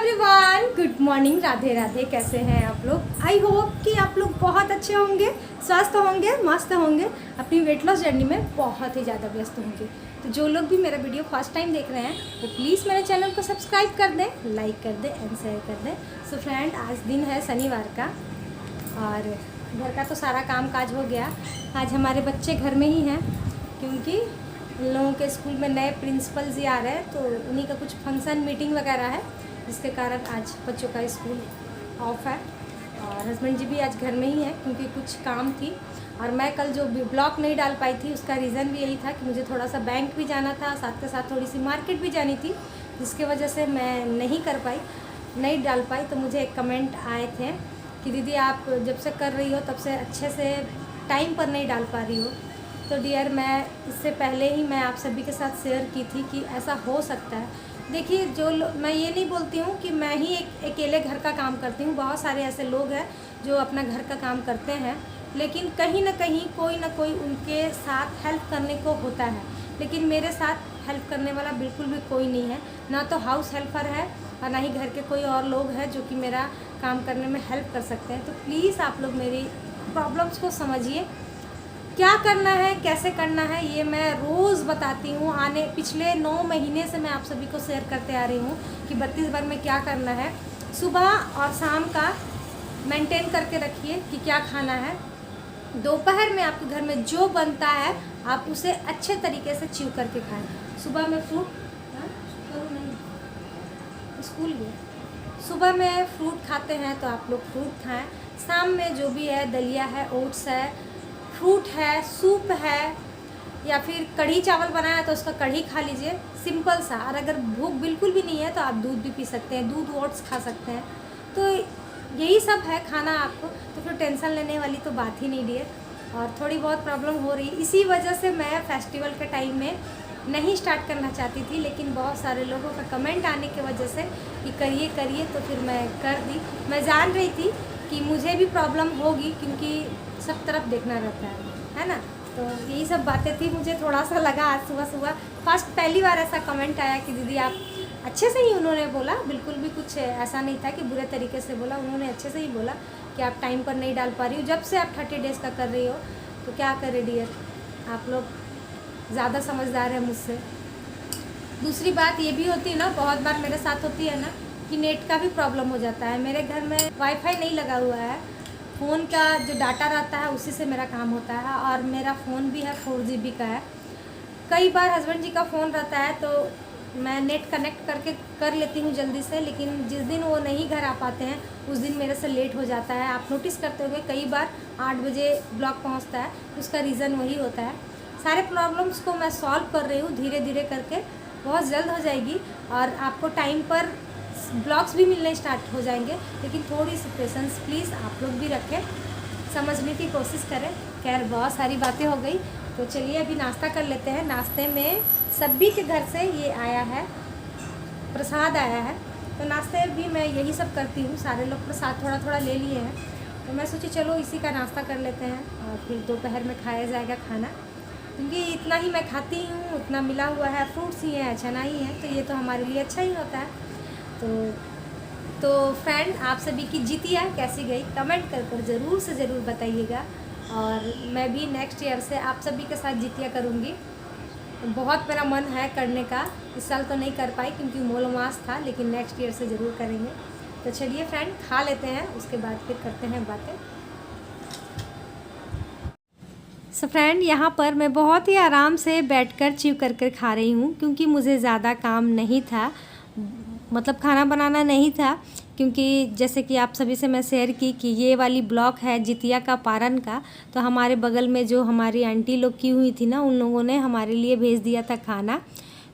Everyone, good morning, Radhe Radhe. कैसे हैं आप लोग? आई होप कि आप लोग बहुत अच्छे होंगे, स्वस्थ होंगे, मस्त होंगे, अपनी वेट लॉस जर्नी में बहुत ही ज़्यादा व्यस्त होंगे। तो जो लोग भी मेरा वीडियो फर्स्ट टाइम देख रहे हैं वो प्लीज़ मेरे चैनल को सब्सक्राइब कर दें, लाइक कर दें एंड शेयर कर दें। सो फ्रेंड, आज दिन है शनिवार का और घर का तो सारा काम काज हो गया। आज हमारे बच्चे घर में ही हैं क्योंकि उन लोगों के स्कूल में नए प्रिंसिपल जी आ रहे हैं, तो उन्हीं का कुछ फंक्शन मीटिंग वगैरह है, जिसके कारण आज बच्चों का स्कूल ऑफ है। और हस्बैंड जी भी आज घर में ही हैं क्योंकि कुछ काम थी। और मैं कल जो ब्लॉग नहीं डाल पाई थी उसका रीज़न भी यही था कि मुझे थोड़ा सा बैंक भी जाना था, साथ के साथ थोड़ी सी मार्केट भी जानी थी, जिसके वजह से मैं नहीं डाल पाई। तो मुझे एक कमेंट आए थे कि दीदी आप जब से कर रही हो तब से अच्छे से टाइम पर नहीं डाल पा रही हो। तो डियर, मैं इससे पहले ही मैं आप सभी के साथ शेयर की थी कि ऐसा हो सकता है। देखिए, मैं ये नहीं बोलती हूँ कि मैं ही अकेले घर का काम करती हूँ। बहुत सारे ऐसे लोग हैं जो अपना घर का काम करते हैं, लेकिन कहीं ना कहीं कोई ना कोई उनके साथ हेल्प करने को होता है। लेकिन मेरे साथ हेल्प करने वाला बिल्कुल भी कोई नहीं है, ना तो हाउस हेल्पर है और ना ही घर के कोई और लोग हैं जो कि मेरा काम करने में हेल्प कर सकते हैं। तो प्लीज़ आप लोग मेरी प्रॉब्लम्स को समझिए। क्या करना है, कैसे करना है, ये मैं रोज़ बताती हूँ। पिछले 9 महीने से मैं आप सभी को शेयर करते आ रही हूँ कि 32 बार में क्या करना है। सुबह और शाम का मेंटेन करके रखिए कि क्या खाना है। दोपहर में आपके घर में जो बनता है आप उसे अच्छे तरीके से च्यू करके खाएं। सुबह में स्कूल गए, सुबह में फ्रूट खाते हैं तो आप लोग फ्रूट खाएं। शाम में जो भी है, दलिया है, ओट्स है, फ्रूट है, सूप है, या फिर कढ़ी चावल बनाया तो उसका कढ़ी खा लीजिए, सिंपल सा। और अगर भूख बिल्कुल भी नहीं है तो आप दूध भी पी सकते हैं, दूध ओट्स खा सकते हैं। तो यही सब है खाना आपको, तो फिर टेंशन लेने वाली तो बात ही नहीं है। और थोड़ी बहुत प्रॉब्लम हो रही, इसी वजह से मैं फेस्टिवल के टाइम में नहीं स्टार्ट करना चाहती थी, लेकिन बहुत सारे लोगों का कमेंट आने की वजह से कि करिए करिए, तो फिर मैं कर दी। मैं जान रही थी कि मुझे भी प्रॉब्लम होगी क्योंकि सब तरफ देखना रहता है ना। तो यही सब बातें थी। मुझे थोड़ा सा लगा आज सुबह पहली बार ऐसा कमेंट आया कि दीदी आप अच्छे से ही, उन्होंने बोला, बिल्कुल भी कुछ ऐसा नहीं था कि बुरे तरीके से बोला, उन्होंने अच्छे से ही बोला कि आप टाइम पर नहीं डाल पा रही हो। जब से आप 30 डेज़ का कर रही हो तो क्या करें डियर, आप लोग ज़्यादा समझदार हैं मुझसे। दूसरी बात ये भी होती है ना, बहुत बार मेरे साथ होती है ना कि नेट का भी प्रॉब्लम हो जाता है। मेरे घर में वाईफाई नहीं लगा हुआ है, फ़ोन का जो डाटा रहता है उसी से मेरा काम होता है। और मेरा फ़ोन भी है 4 GB का है। कई बार हस्बैंड जी का फ़ोन रहता है तो मैं नेट कनेक्ट करके कर लेती हूँ जल्दी से, लेकिन जिस दिन वो नहीं घर आ पाते हैं उस दिन मेरे से लेट हो जाता है। आप नोटिस करते होंगे कई बार 8 बजे ब्लॉग पहुँचता है, उसका रीज़न वही होता है। सारे प्रॉब्लम्स को मैं सॉल्व कर रही हूँ धीरे धीरे करके, बहुत जल्द हो जाएगी और आपको टाइम पर ब्लॉग्स भी मिलने स्टार्ट हो जाएंगे। लेकिन थोड़ी सी पेशेंस प्लीज़ आप लोग भी रखें, समझने की कोशिश करें। खैर, बहुत सारी बातें हो गई, तो चलिए अभी नाश्ता कर लेते हैं। नाश्ते में सभी के घर से ये आया है, प्रसाद आया है, तो नाश्ते भी मैं यही सब करती हूँ। सारे लोग प्रसाद थोड़ा थोड़ा ले लिए हैं, तो मैं सोची चलो इसी का नाश्ता कर लेते हैं और फिर दोपहर में खाया जाएगा खाना, क्योंकि इतना ही मैं खाती हूँ, उतना मिला हुआ है, फ्रूट्स ही हैं, चना ही है, तो ये तो हमारे लिए अच्छा ही होता है। तो फ्रेंड, आप सभी की जितिया कैसी गई कमेंट कर ज़रूर से ज़रूर बताइएगा। और मैं भी नेक्स्ट ईयर से आप सभी के साथ जितिया करूँगी। बहुत मेरा मन है करने का, इस साल तो नहीं कर पाई क्योंकि मौलमास था, लेकिन नेक्स्ट ईयर से ज़रूर करेंगे। तो चलिए फ्रेंड, खा लेते हैं, उसके बाद फिर करते हैं बातें। सो फ्रेंड, यहाँ पर मैं बहुत ही आराम से बैठकर च्यू कर खा रही हूँ क्योंकि मुझे ज़्यादा काम नहीं था, मतलब खाना बनाना नहीं था। क्योंकि जैसे कि आप सभी से मैं शेयर की कि ये वाली ब्लॉग है जितिया का पारन का, तो हमारे बगल में जो हमारी आंटी लोग की हुई थी ना, उन लोगों ने हमारे लिए भेज दिया था खाना।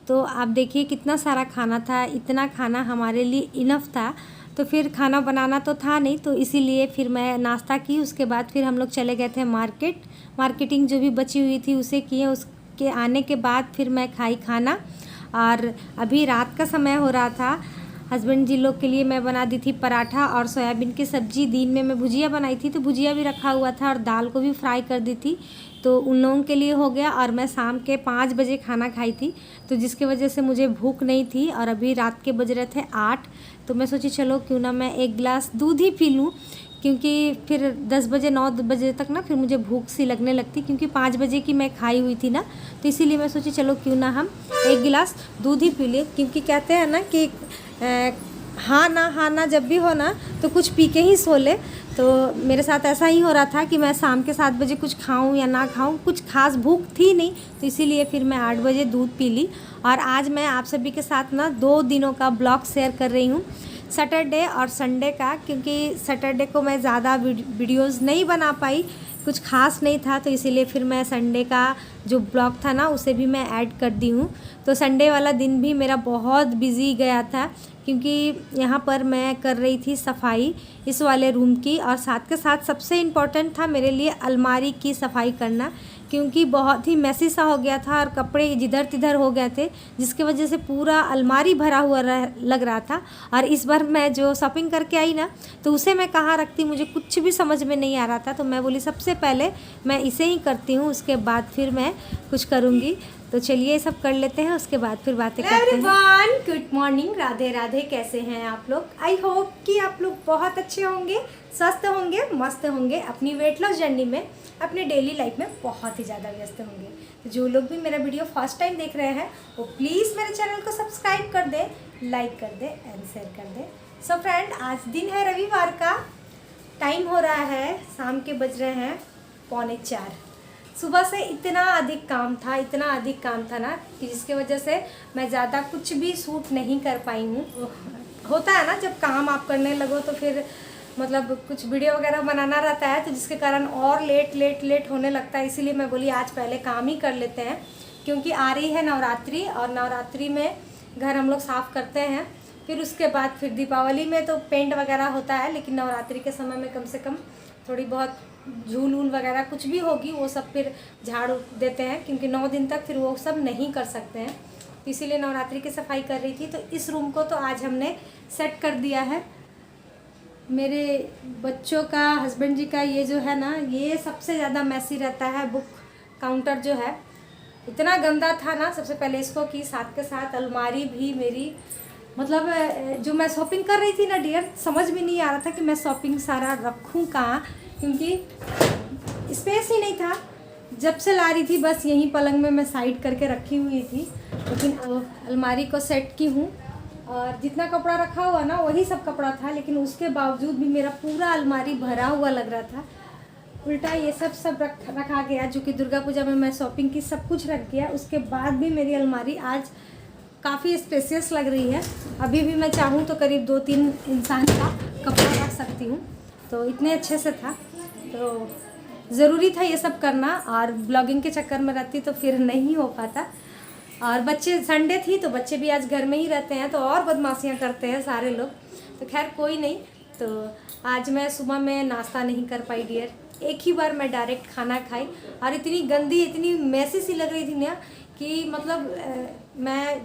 तो आप देखिए कितना सारा खाना था, इतना खाना हमारे लिए इनफ था। तो फिर खाना बनाना तो था नहीं, तो इसीलिए फिर मैं नाश्ता की, उसके बाद फिर हम लोग चले गए थे मार्केटिंग जो भी बची हुई थी उसे किए। उसके आने के बाद फिर मैं खाई खाना। और अभी रात का समय हो रहा था। हस्बैंड जी लोग के लिए मैं बना दी थी पराठा और सोयाबीन की सब्ज़ी। दिन में मैं भुजिया बनाई थी, तो भुजिया भी रखा हुआ था और दाल को भी फ्राई कर दी थी, तो उन लोगों के लिए हो गया। और मैं शाम के 5 बजे खाना खाई थी, तो जिसके वजह से मुझे भूख नहीं थी। और अभी रात के बज रहे थे 8, तो मैं सोची चलो क्यों ना मैं 1 गिलास दूध ही पी लूँ, क्योंकि फिर 10 बजे 9 बजे तक ना फिर मुझे भूख सी लगने लगती, क्योंकि 5 बजे की मैं खाई हुई थी ना, तो इसीलिए मैं सोची चलो क्यों ना हम 1 गिलास दूध ही पी लें। क्योंकि कहते हैं ना कि हाँ ना जब भी हो ना तो कुछ पी के ही सो ले। तो मेरे साथ ऐसा ही हो रहा था कि मैं शाम के 7 बजे कुछ खाऊं या ना खाऊं, कुछ खास भूख थी नहीं, तो इसीलिए फिर मैं 8 बजे दूध पी ली। और आज मैं आप सभी के साथ ना 2 दिनों का ब्लॉग शेयर कर रही हूँ, सैटरडे और संडे का। क्योंकि सैटरडे को मैं ज़्यादा वीडियोज़ नहीं बना पाई, कुछ खास नहीं था, तो इसीलिए फिर मैं संडे का जो ब्लॉग था ना उसे भी मैं ऐड कर दी हूँ। तो संडे वाला दिन भी मेरा बहुत बिजी गया था, क्योंकि यहाँ पर मैं कर रही थी सफाई इस वाले रूम की, और साथ के साथ सबसे इम्पोर्टेंट था मेरे लिए अलमारी की सफाई करना, क्योंकि बहुत ही मैसी सा हो गया था और कपड़े जिधर तिधर हो गए थे, जिसकी वजह से पूरा अलमारी भरा हुआ लग रहा था। और इस बार मैं जो शॉपिंग करके आई ना, तो उसे मैं कहाँ रखती मुझे कुछ भी समझ में नहीं आ रहा था। तो मैं बोली सबसे पहले मैं इसे ही करती हूँ, उसके बाद फिर मैं कुछ करूँगी। तो चलिए ये सब कर लेते हैं, उसके बाद फिर बातें करते हैं। Everyone, good morning, Radhe Radhe. कैसे हैं आप लोग? आई होप कि आप लोग बहुत अच्छे होंगे, स्वस्थ होंगे, मस्त होंगे, अपनी वेट लॉस जर्नी में, अपने डेली लाइफ में बहुत ही ज़्यादा व्यस्त होंगे। तो जो लोग भी मेरा वीडियो फर्स्ट टाइम देख रहे हैं वो प्लीज़ मेरे चैनल को सब्सक्राइब कर दे, लाइक कर दे एंड शेयर कर दे। सो फ्रेंड, आज दिन है रविवार का, टाइम हो रहा है शाम के बज रहे हैं 3:45। सुबह से इतना अधिक काम था ना कि जिसके वजह से मैं ज़्यादा कुछ भी शूट नहीं कर पाई हूँ। होता है ना जब काम आप करने लगो तो फिर मतलब कुछ वीडियो वगैरह बनाना रहता है, तो जिसके कारण और लेट होने लगता है। इसीलिए मैं बोली आज पहले काम ही कर लेते हैं, क्योंकि आ रही है नवरात्रि, और नवरात्रि में घर हम लोग साफ़ करते हैं। फिर उसके बाद फिर दीपावली में तो पेंट वगैरह होता है, लेकिन नवरात्रि के समय में कम से कम थोड़ी बहुत झूल वूल वगैरह कुछ भी होगी वो सब फिर झाड़ देते हैं, क्योंकि 9 दिन तक फिर वो सब नहीं कर सकते हैं। तो इसीलिए नवरात्रि की सफाई कर रही थी। तो इस रूम को तो आज हमने सेट कर दिया है। मेरे बच्चों का, हस्बैंड जी का ये जो है ना, ये सबसे ज़्यादा मैसी रहता है। बुक काउंटर जो है इतना गंदा था ना, सबसे पहले इसको की, साथ के साथ अलमारी भी मेरी, मतलब जो मैं शॉपिंग कर रही थी ना डियर, समझ में नहीं आ रहा था कि मैं शॉपिंग सारा रखूँ कहाँ, क्योंकि स्पेस ही नहीं था। जब से ला रही थी बस यहीं पलंग में मैं साइड करके रखी हुई थी, लेकिन अलमारी को सेट की हूँ। और जितना कपड़ा रखा हुआ ना वही सब कपड़ा था, लेकिन उसके बावजूद भी मेरा पूरा अलमारी भरा हुआ लग रहा था। उल्टा ये सब रखा गया, जो कि दुर्गा पूजा में मैं शॉपिंग की सब कुछ रख गया। उसके बाद भी मेरी अलमारी आज काफ़ी स्पेसियस लग रही है। अभी भी मैं चाहूँ तो करीब 2-3 इंसान का कपड़ा रख सकती हूँ, तो इतने अच्छे से था। तो ज़रूरी था ये सब करना, और ब्लॉगिंग के चक्कर में रहती तो फिर नहीं हो पाता। और बच्चे, संडे थी तो बच्चे भी आज घर में ही रहते हैं, तो और बदमाशियाँ करते हैं सारे लोग। तो खैर कोई नहीं। तो आज मैं सुबह में नाश्ता नहीं कर पाई डियर, एक ही बार मैं डायरेक्ट खाना खाई, और इतनी गंदी, इतनी मैसी सी लग रही थी ना कि मतलब मैं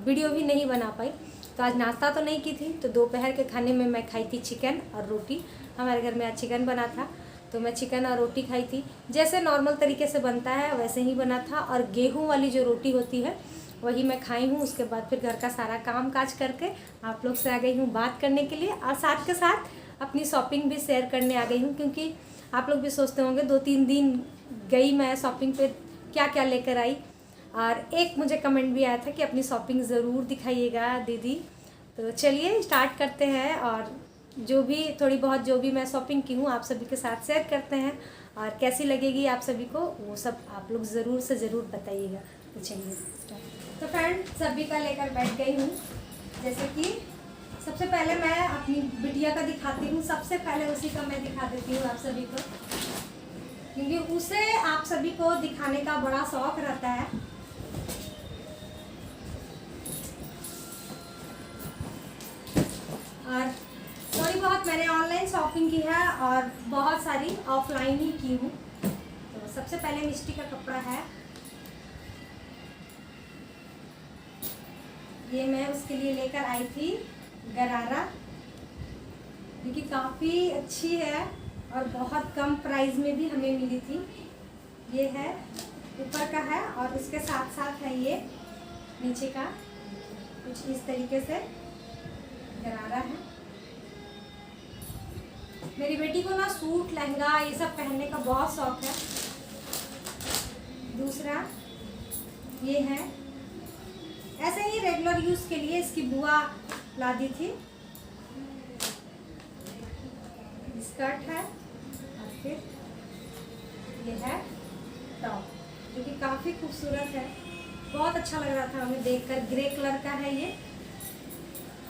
वीडियो भी नहीं बना पाई। तो आज नाश्ता तो नहीं की थी, तो दोपहर के खाने में मैं खाई थी चिकन और रोटी। हमारे घर में आज चिकन बना था, तो मैं चिकन और रोटी खाई थी। जैसे नॉर्मल तरीके से बनता है वैसे ही बना था, और गेहूं वाली जो रोटी होती है वही मैं खाई हूँ। उसके बाद फिर घर का सारा काम काज करके आप लोग से आ गई हूँ बात करने के लिए, और साथ के साथ अपनी शॉपिंग भी शेयर करने आ गई हूँ। क्योंकि आप लोग भी सोचते होंगे 2-3 दिन गई मैं शॉपिंग पे, क्या क्या लेकर आई। और एक मुझे कमेंट भी आया था कि अपनी शॉपिंग ज़रूर दिखाइएगा दीदी। तो चलिए स्टार्ट करते हैं, और जो भी थोड़ी बहुत जो भी मैं शॉपिंग की हूँ आप सभी के साथ शेयर करते हैं, और कैसी लगेगी आप सभी को वो सब आप लोग ज़रूर से ज़रूर बताइएगा। तो चलिए, तो फ्रेंड सभी का लेकर बैठ गई हूँ। जैसे कि सबसे पहले मैं अपनी बिटिया का दिखाती हूँ, सबसे पहले उसी का मैं दिखा देती हूँ आप सभी को, क्योंकि उसे आप सभी को दिखाने का बड़ा शौक रहता है। और थोड़ी बहुत मैंने ऑनलाइन शॉपिंग की है और बहुत सारी ऑफलाइन ही की हूँ। तो सबसे पहले मिष्टी का कपड़ा है, ये मैं उसके लिए लेकर आई थी गरारा, क्योंकि काफ़ी अच्छी है और बहुत कम प्राइस में भी हमें मिली थी। ये है ऊपर का है और इसके साथ साथ है ये नीचे का, कुछ इस तरीके से गरारा है। मेरी बेटी को ना सूट लहंगा ये सब पहनने का बहुत शौक है। दूसरा ये है ऐसे ही रेगुलर यूज के लिए, इसकी बुआ ला दी थी। स्कर्ट है और फिर ये है टॉप जो कि काफ़ी खूबसूरत है, बहुत अच्छा लग रहा था हमें देखकर। ग्रे कलर का है ये,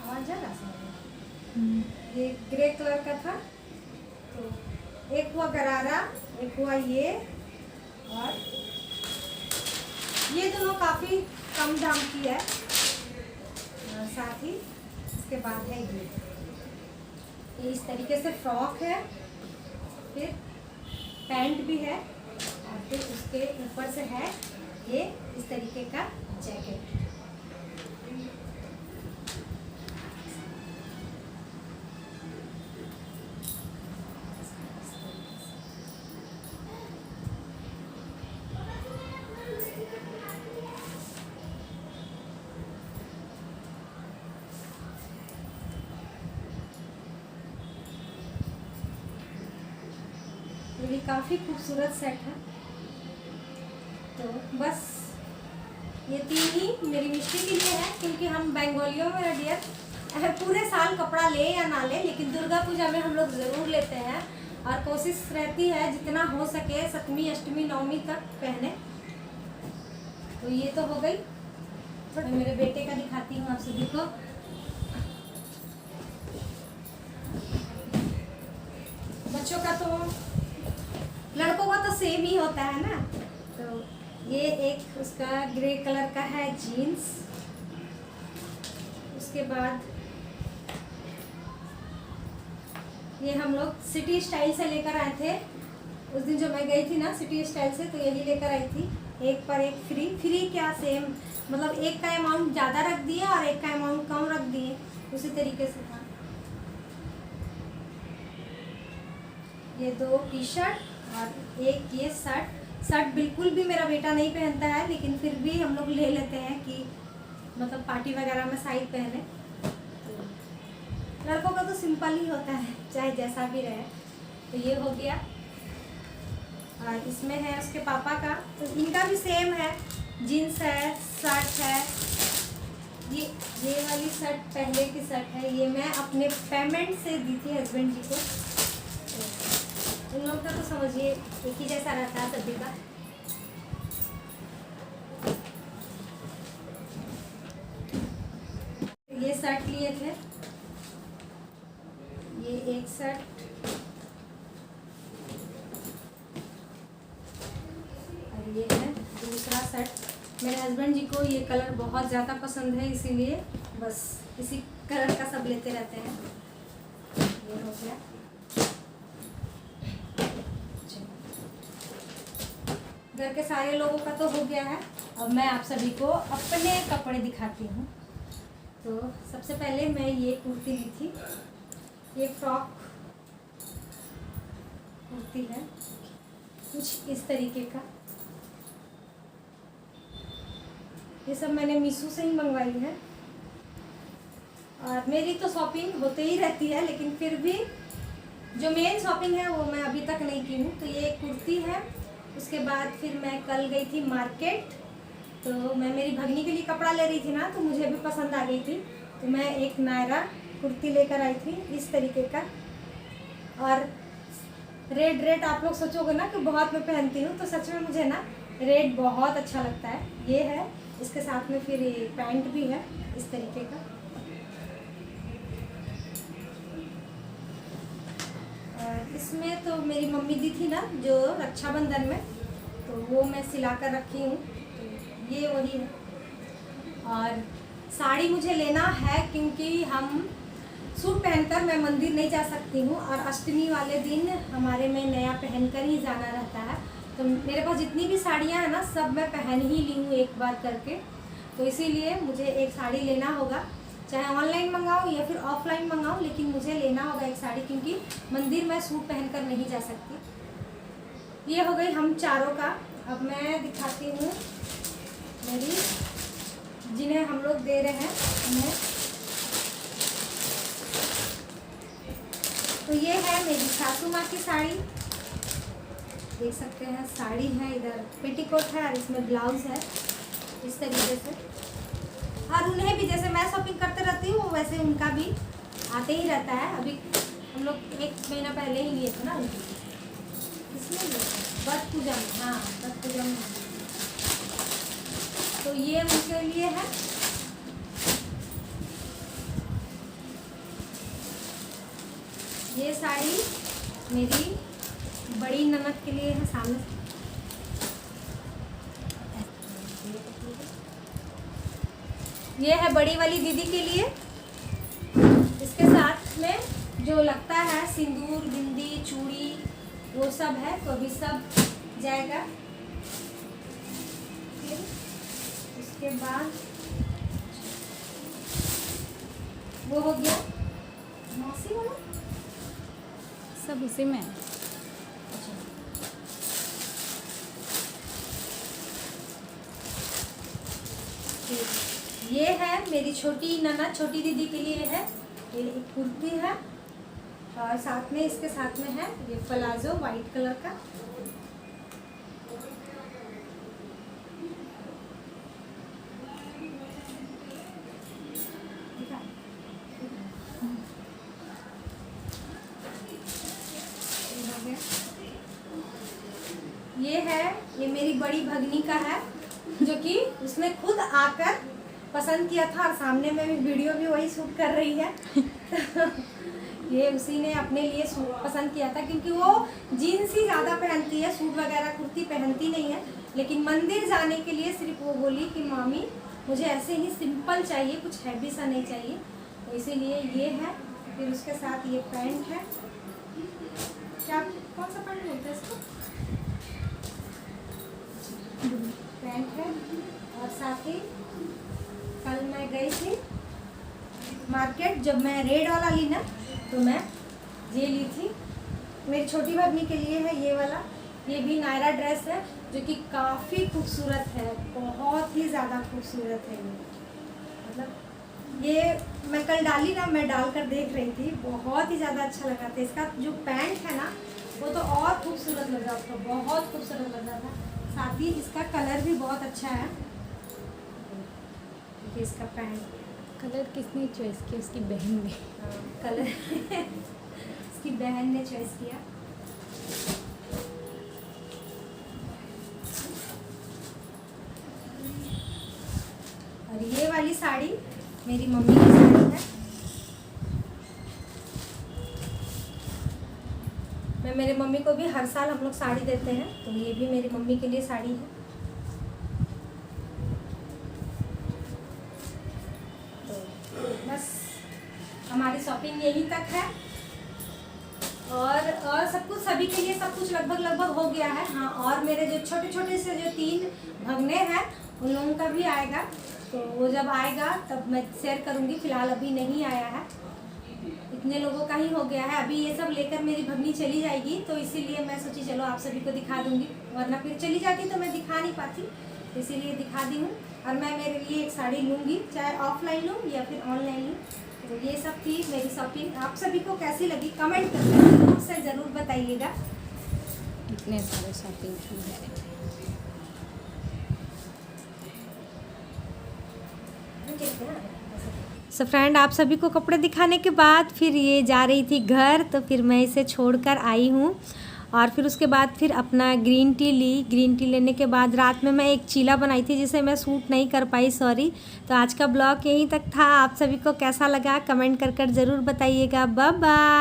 आवाज आ रहा है, ये ग्रे कलर का था। तो एक हुआ गरारा, एक हुआ ये, और ये दोनों काफ़ी कम दाम की है। और साथ ही इसके बाद है ये इस तरीके से फ्रॉक है, फिर पैंट भी है और फिर उसके ऊपर से है ये इस तरीके का जैकेट। ये भी काफ़ी खूबसूरत सेट है। तो बस ये तीन ही मेरी मिस्ट्री के लिए है, क्योंकि हम बंगालियों में डियर पूरे साल कपड़ा ले या ना ले, लेकिन दुर्गा पूजा में हम लोग ज़रूर लेते हैं और कोशिश रहती है जितना हो सके सप्तमी अष्टमी नवमी तक पहने। तो ये तो हो गई। मैं मेरे बेटे का दिखाती हूँ आप सभी को। बच्चों का तो, लड़कों का तो सेम ही होता है ना। तो ये एक उसका ग्रे कलर का है जीन्स। उसके बाद ये हम लोग सिटी स्टाइल से लेकर आए थे उस दिन जो मैं गई थी ना सिटी स्टाइल से, तो यही लेकर आई थी। एक पर एक फ्री, फ्री क्या सेम, मतलब एक का अमाउंट ज़्यादा रख दिए और एक का अमाउंट कम रख दिए, उसी तरीके से था। ये दो टी शर्ट और एक ये शर्ट। शर्ट बिल्कुल भी मेरा बेटा नहीं पहनता है, लेकिन फिर भी हम लोग ले लेते हैं कि मतलब पार्टी वगैरह में साइड पहने। तो लड़कों का तो सिंपल ही होता है चाहे जैसा भी रहे। तो ये हो गया। और इसमें है उसके पापा का, तो इनका भी सेम है, जीन्स है, शर्ट है। ये वाली शर्ट पहले की शर्ट है, ये मैं अपने पेमेंट से दी थी हस्बैंड जी को। उन लोगों का तो समझिए एक ही जैसा रहता है सभी का। ये शर्ट लिए थे, ये एक शर्ट और ये है दूसरा शर्ट। मेरे हस्बैंड जी को ये कलर बहुत ज़्यादा पसंद है, इसीलिए बस इसी कलर का सब लेते रहते हैं। ये हो गया। घर के सारे लोगों का तो हो गया है। अब मैं आप सभी को अपने कपड़े दिखाती हूँ। तो सबसे पहले मैं ये कुर्ती ली थी, ये फ्रॉक कुर्ती है कुछ इस तरीके का। ये सब मैंने मीशो से ही मंगवाई है और मेरी तो शॉपिंग होते ही रहती है, लेकिन फिर भी जो मेन शॉपिंग है वो मैं अभी तक नहीं की हूँ। तो ये एक कुर्ती है। उसके बाद फिर मैं कल गई थी मार्केट, तो मैं मेरी भगनी के लिए कपड़ा ले रही थी ना, तो मुझे भी पसंद आ गई थी। तो मैं एक नायरा कुर्ती लेकर आई थी इस तरीके का। और रेड आप लोग सोचोगे ना कि बहुत मैं पहनती हूँ, तो सच में मुझे ना रेड बहुत अच्छा लगता है। ये है, इसके साथ में फिर ये पैंट भी है इस तरीके का। और इसमें तो मेरी मम्मी दी थी ना जो रक्षाबंधन में, तो वो मैं सिला कर रखी हूँ। तो ये वही है। और साड़ी मुझे लेना है क्योंकि हम सूट पहनकर मैं मंदिर नहीं जा सकती हूँ, और अष्टमी वाले दिन हमारे में नया पहनकर ही जाना रहता है। तो मेरे पास जितनी भी साड़ियाँ हैं ना, सब मैं पहन ही ली हूँ एक बार करके। तो इसीलिए मुझे एक साड़ी लेना होगा, चाहे ऑनलाइन मंगाऊँ या फिर ऑफलाइन मंगाऊँ, लेकिन मुझे लेना होगा एक साड़ी, क्योंकि मंदिर में सूट पहनकर नहीं जा सकती। ये हो गई हम चारों का अब मैं दिखाती हूँ मेरी, जिन्हें हम लोग दे रहे हैं उन्हें। तो ये है मेरी सासू माँ की साड़ी, देख सकते हैं। साड़ी है, इधर पेटीकोट है और इसमें ब्लाउज है इस तरीके से। और उन्हें भी जैसे मैं शॉपिंग करते रहती हूँ वैसे उनका भी आते ही रहता है। अभी हम लोग 1 महीना पहले ही लिए थे ना उनकी, इसलिए छठ पूजा में, हाँ छठ पूजा में। तो ये उनके लिए है। ये साड़ी मेरी बड़ी ननद के लिए है, सामने से। ये है बड़ी वाली दीदी के लिए। इसके साथ में जो लगता है सिंदूर, बिंदी, चूड़ी, वो सब है, तो अभी सब जाएगा। फिर उसके बाद वो हो गया मौसी वाला, सब उसी में। ये है मेरी छोटी ननद, छोटी दीदी के लिए है। ये एक कुर्ती है और साथ में इसके साथ में है ये प्लाजो वाइट कलर का। ये है, ये मेरी बड़ी भगनी का है, जो कि उसने खुद आकर पसंद किया था और सामने में भी वीडियो भी वही शूट कर रही है। ये उसी ने अपने लिए सूट पसंद किया था, क्योंकि वो जीन्स ही ज़्यादा पहनती है, सूट वगैरह कुर्ती पहनती नहीं है। लेकिन मंदिर जाने के लिए सिर्फ वो बोली कि मामी मुझे ऐसे ही सिंपल चाहिए, कुछ हैवी सा नहीं चाहिए, तो इसीलिए ये है। फिर उसके साथ ये पैंट है, क्या कौन सा पैंट बोलते हैं इसको, पैंट है। और साथ ही कल मैं गई थी मार्केट, जब मैं रेड वाला ली ना तो मैं ये ली थी मेरी छोटी भगनी के लिए है ये वाला। ये भी नायरा ड्रेस है, जो कि काफ़ी खूबसूरत है, बहुत ही ज़्यादा खूबसूरत है ये। मतलब ये मैं कल डाली ना, मैं डाल कर देख रही थी, बहुत ही ज़्यादा अच्छा लगा था। इसका जो पैंट है ना वो तो और खूबसूरत लग रहा था, बहुत खूबसूरत लग रहा था। साथ ही इसका कलर भी बहुत अच्छा है। देखिए इसका पैंट, कलर किसने चॉइस किया? उसकी बहन ने। कलर इसकी बहन ने चॉइस किया। और ये वाली साड़ी मेरी मम्मी की साड़ी है। मैं मेरे मम्मी को भी हर साल हम लोग साड़ी देते हैं, तो ये भी मेरी मम्मी के लिए साड़ी है। तो बस हमारी शॉपिंग यहीं तक है। और सब कुछ सभी के लिए सब कुछ लगभग हो गया है। हाँ, और मेरे जो छोटे छोटे से जो 3 भगने हैं उन लोगों का भी आएगा, तो वो जब आएगा तब मैं शेयर करूँगी। फ़िलहाल अभी नहीं आया है, इतने लोगों का ही हो गया है। अभी ये सब लेकर मेरी भगनी चली जाएगी, तो इसीलिए मैं सोची चलो आप सभी को दिखा दूँगी, वरना फिर चली जाती तो मैं दिखा नहीं पाती, तो इसीलिए दिखा दी हूँ। और मैं मेरे लिए एक साड़ी लूँगी, चाहे ऑफलाइन लूँ या फिर ऑनलाइन लूँ। तो ये सब थी मेरी शॉपिंग। आप सभी को कैसी लगी कमेंट करके ज़रूर बताइएगा। इतने सारे शॉपिंग की है। सो फ्रेंड, आप सभी को कपड़े दिखाने के बाद फिर ये जा रही थी घर, तो फिर मैं इसे छोड़कर आई हूँ। और फिर उसके बाद फिर अपना ग्रीन टी ली। ग्रीन टी लेने के बाद रात में मैं एक चीला बनाई थी जिसे मैं शूट नहीं कर पाई, सॉरी। तो आज का ब्लॉग यहीं तक था। आप सभी को कैसा लगा कमेंट कर ज़रूर बताइएगा। Bye bye.